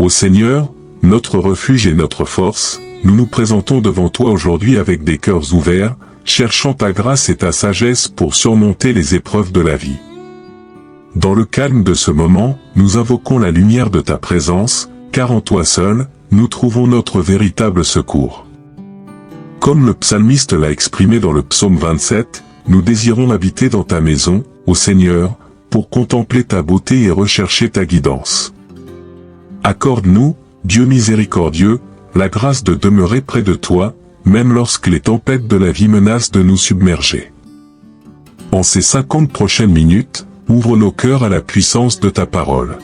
Ô Seigneur, notre refuge et notre force, nous nous présentons devant toi aujourd'hui avec des cœurs ouverts, cherchant ta grâce et ta sagesse pour surmonter les épreuves de la vie. Dans le calme de ce moment, nous invoquons la lumière de ta présence, car en toi seul, nous trouvons notre véritable secours. Comme le psalmiste l'a exprimé dans le psaume 27, nous désirons habiter dans ta maison, ô Seigneur, pour contempler ta beauté et rechercher ta guidance. Accorde-nous, Dieu miséricordieux, la grâce de demeurer près de toi, même lorsque les tempêtes de la vie menacent de nous submerger. En ces 50 prochaines minutes, ouvre nos cœurs à la puissance de ta parole.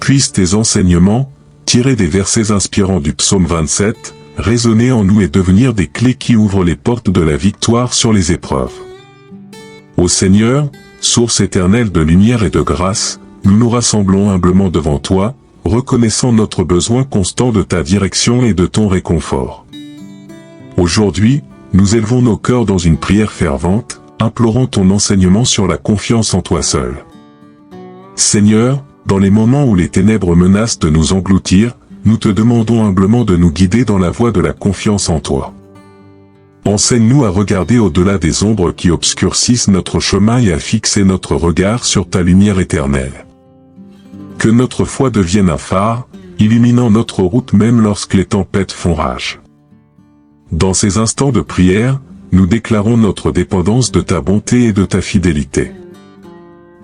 Puisse tes enseignements, tirés des versets inspirants du psaume 27, résonner en nous et devenir des clés qui ouvrent les portes de la victoire sur les épreuves. Ô Seigneur, source éternelle de lumière et de grâce, nous nous rassemblons humblement devant toi, reconnaissant notre besoin constant de ta direction et de ton réconfort. Aujourd'hui, nous élevons nos cœurs dans une prière fervente, implorant ton enseignement sur la confiance en toi seul. Seigneur, dans les moments où les ténèbres menacent de nous engloutir, nous te demandons humblement de nous guider dans la voie de la confiance en toi. Enseigne-nous à regarder au-delà des ombres qui obscurcissent notre chemin et à fixer notre regard sur ta lumière éternelle. Que notre foi devienne un phare, illuminant notre route même lorsque les tempêtes font rage. Dans ces instants de prière, nous déclarons notre dépendance de ta bonté et de ta fidélité.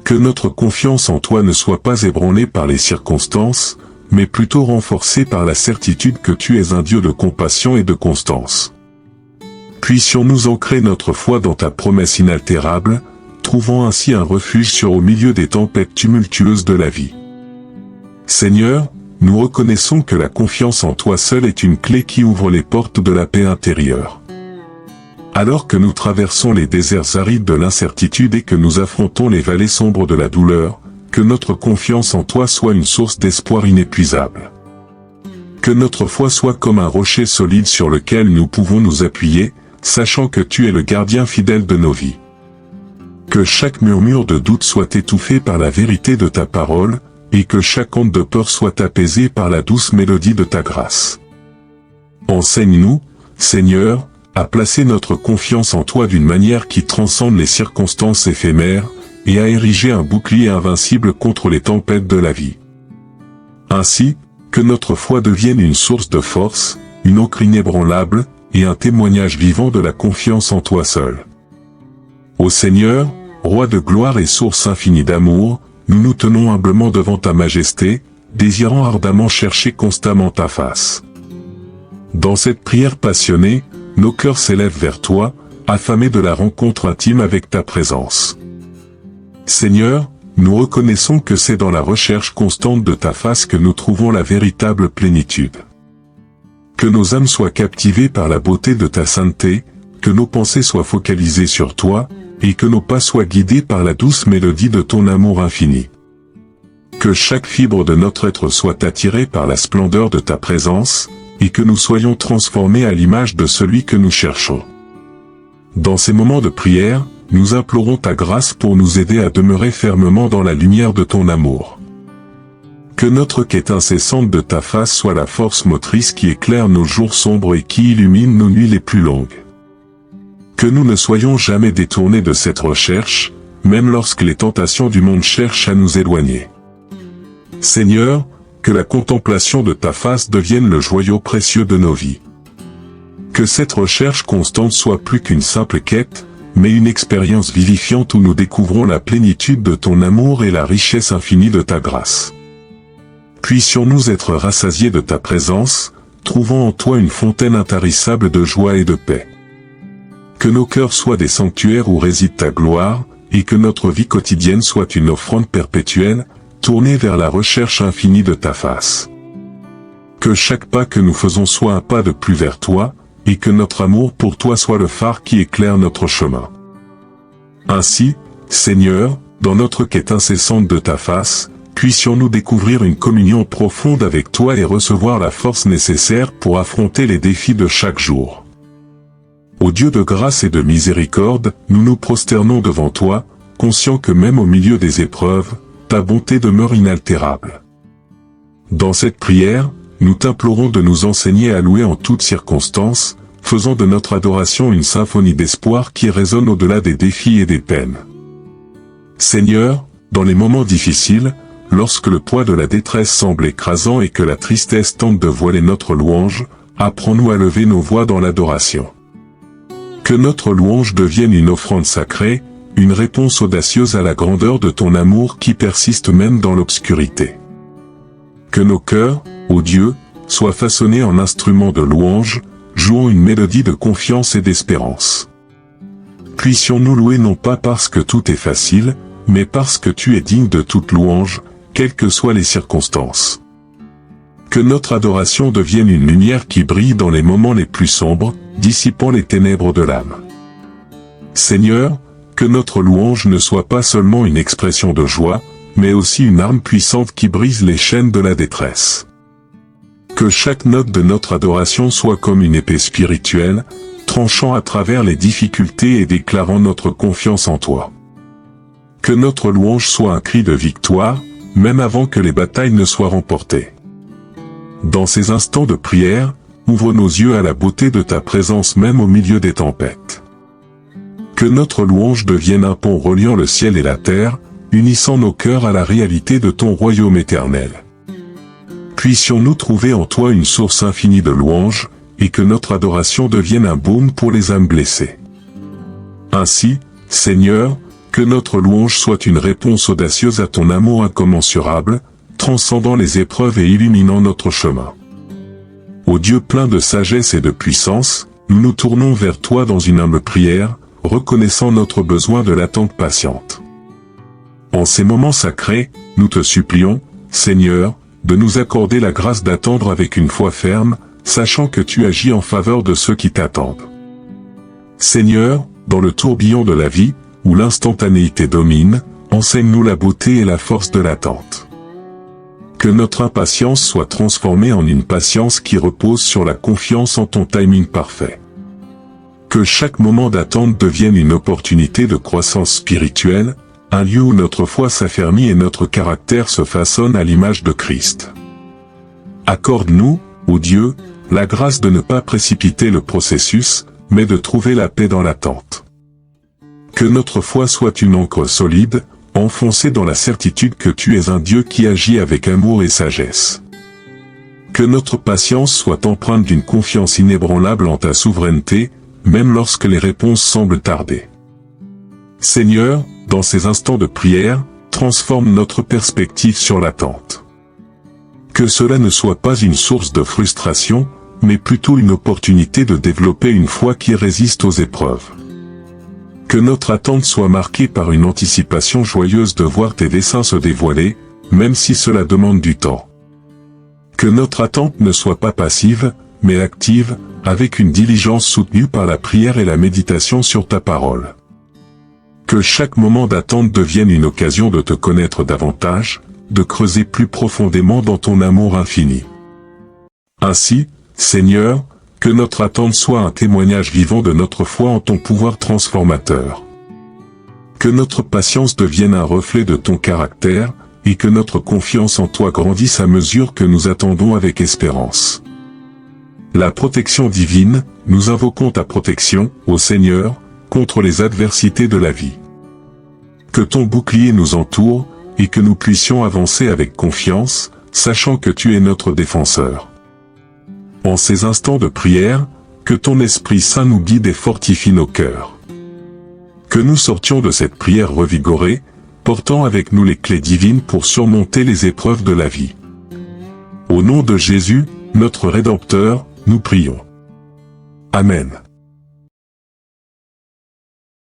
Que notre confiance en toi ne soit pas ébranlée par les circonstances, mais plutôt renforcée par la certitude que tu es un Dieu de compassion et de constance. Puissions-nous ancrer notre foi dans ta promesse inaltérable, trouvant ainsi un refuge au milieu des tempêtes tumultueuses de la vie. Seigneur, nous reconnaissons que la confiance en toi seul est une clé qui ouvre les portes de la paix intérieure. Alors que nous traversons les déserts arides de l'incertitude et que nous affrontons les vallées sombres de la douleur, que notre confiance en toi soit une source d'espoir inépuisable. Que notre foi soit comme un rocher solide sur lequel nous pouvons nous appuyer, sachant que tu es le gardien fidèle de nos vies. Que chaque murmure de doute soit étouffé par la vérité de ta parole, et que chaque onde de peur soit apaisée par la douce mélodie de ta grâce. Enseigne-nous, Seigneur, à placer notre confiance en toi d'une manière qui transcende les circonstances éphémères, et à ériger un bouclier invincible contre les tempêtes de la vie. Ainsi, que notre foi devienne une source de force, une ancre inébranlable, et un témoignage vivant de la confiance en toi seul. Ô Seigneur, Roi de gloire et source infinie d'amour, nous nous tenons humblement devant ta majesté, désirant ardemment chercher constamment ta face. Dans cette prière passionnée, nos cœurs s'élèvent vers toi, affamés de la rencontre intime avec ta présence. Seigneur, nous reconnaissons que c'est dans la recherche constante de ta face que nous trouvons la véritable plénitude. Que nos âmes soient captivées par la beauté de ta sainteté, que nos pensées soient focalisées sur toi, et que nos pas soient guidés par la douce mélodie de ton amour infini. Que chaque fibre de notre être soit attirée par la splendeur de ta présence, et que nous soyons transformés à l'image de celui que nous cherchons. Dans ces moments de prière, nous implorons ta grâce pour nous aider à demeurer fermement dans la lumière de ton amour. Que notre quête incessante de ta face soit la force motrice qui éclaire nos jours sombres et qui illumine nos nuits les plus longues. Que nous ne soyons jamais détournés de cette recherche, même lorsque les tentations du monde cherchent à nous éloigner. Seigneur, que la contemplation de ta face devienne le joyau précieux de nos vies. Que cette recherche constante soit plus qu'une simple quête, mais une expérience vivifiante où nous découvrons la plénitude de ton amour et la richesse infinie de ta grâce. Puissions-nous être rassasiés de ta présence, trouvant en toi une fontaine intarissable de joie et de paix. Que nos cœurs soient des sanctuaires où réside ta gloire, et que notre vie quotidienne soit une offrande perpétuelle, tournée vers la recherche infinie de ta face. Que chaque pas que nous faisons soit un pas de plus vers toi, et que notre amour pour toi soit le phare qui éclaire notre chemin. Ainsi, Seigneur, dans notre quête incessante de ta face, puissions-nous découvrir une communion profonde avec toi et recevoir la force nécessaire pour affronter les défis de chaque jour. Ô Dieu de grâce et de miséricorde, nous nous prosternons devant toi, conscients que même au milieu des épreuves, ta bonté demeure inaltérable. Dans cette prière, nous t'implorons de nous enseigner à louer en toutes circonstances, faisant de notre adoration une symphonie d'espoir qui résonne au-delà des défis et des peines. Seigneur, dans les moments difficiles, lorsque le poids de la détresse semble écrasant et que la tristesse tente de voiler notre louange, apprends-nous à lever nos voix dans l'adoration. Que notre louange devienne une offrande sacrée, une réponse audacieuse à la grandeur de ton amour qui persiste même dans l'obscurité. Que nos cœurs, ô Dieu, soient façonnés en instruments de louange, jouant une mélodie de confiance et d'espérance. Puissions-nous louer non pas parce que tout est facile, mais parce que tu es digne de toute louange, quelles que soient les circonstances. Que notre adoration devienne une lumière qui brille dans les moments les plus sombres, dissipant les ténèbres de l'âme. Seigneur, que notre louange ne soit pas seulement une expression de joie, mais aussi une arme puissante qui brise les chaînes de la détresse. Que chaque note de notre adoration soit comme une épée spirituelle, tranchant à travers les difficultés et déclarant notre confiance en toi. Que notre louange soit un cri de victoire, même avant que les batailles ne soient remportées. Dans ces instants de prière, ouvre nos yeux à la beauté de ta présence même au milieu des tempêtes. Que notre louange devienne un pont reliant le ciel et la terre, unissant nos cœurs à la réalité de ton royaume éternel. Puissions-nous trouver en toi une source infinie de louanges, et que notre adoration devienne un baume pour les âmes blessées. Ainsi, Seigneur, que notre louange soit une réponse audacieuse à ton amour incommensurable, transcendant les épreuves et illuminant notre chemin. Ô Dieu plein de sagesse et de puissance, nous nous tournons vers toi dans une humble prière, reconnaissant notre besoin de l'attente patiente. En ces moments sacrés, nous te supplions, Seigneur, de nous accorder la grâce d'attendre avec une foi ferme, sachant que tu agis en faveur de ceux qui t'attendent. Seigneur, dans le tourbillon de la vie, où l'instantanéité domine, enseigne-nous la beauté et la force de l'attente. Que notre impatience soit transformée en une patience qui repose sur la confiance en ton timing parfait. Que chaque moment d'attente devienne une opportunité de croissance spirituelle, un lieu où notre foi s'affermit et notre caractère se façonne à l'image de Christ. Accorde-nous, ô Dieu, la grâce de ne pas précipiter le processus, mais de trouver la paix dans l'attente. Que notre foi soit une ancre solide, enfoncée dans la certitude que tu es un Dieu qui agit avec amour et sagesse. Que notre patience soit empreinte d'une confiance inébranlable en ta souveraineté, même lorsque les réponses semblent tarder. Seigneur, dans ces instants de prière, transforme notre perspective sur l'attente. Que cela ne soit pas une source de frustration, mais plutôt une opportunité de développer une foi qui résiste aux épreuves. Que notre attente soit marquée par une anticipation joyeuse de voir tes desseins se dévoiler, même si cela demande du temps. Que notre attente ne soit pas passive, mais active, avec une diligence soutenue par la prière et la méditation sur ta parole. Que chaque moment d'attente devienne une occasion de te connaître davantage, de creuser plus profondément dans ton amour infini. Ainsi, Seigneur, que notre attente soit un témoignage vivant de notre foi en ton pouvoir transformateur. Que notre patience devienne un reflet de ton caractère, et que notre confiance en toi grandisse à mesure que nous attendons avec espérance. La protection divine, nous invoquons ta protection, ô Seigneur, contre les adversités de la vie. Que ton bouclier nous entoure, et que nous puissions avancer avec confiance, sachant que tu es notre défenseur. En ces instants de prière, que ton Esprit Saint nous guide et fortifie nos cœurs. Que nous sortions de cette prière revigorés, portant avec nous les clés divines pour surmonter les épreuves de la vie. Au nom de Jésus, notre Rédempteur, nous prions. Amen.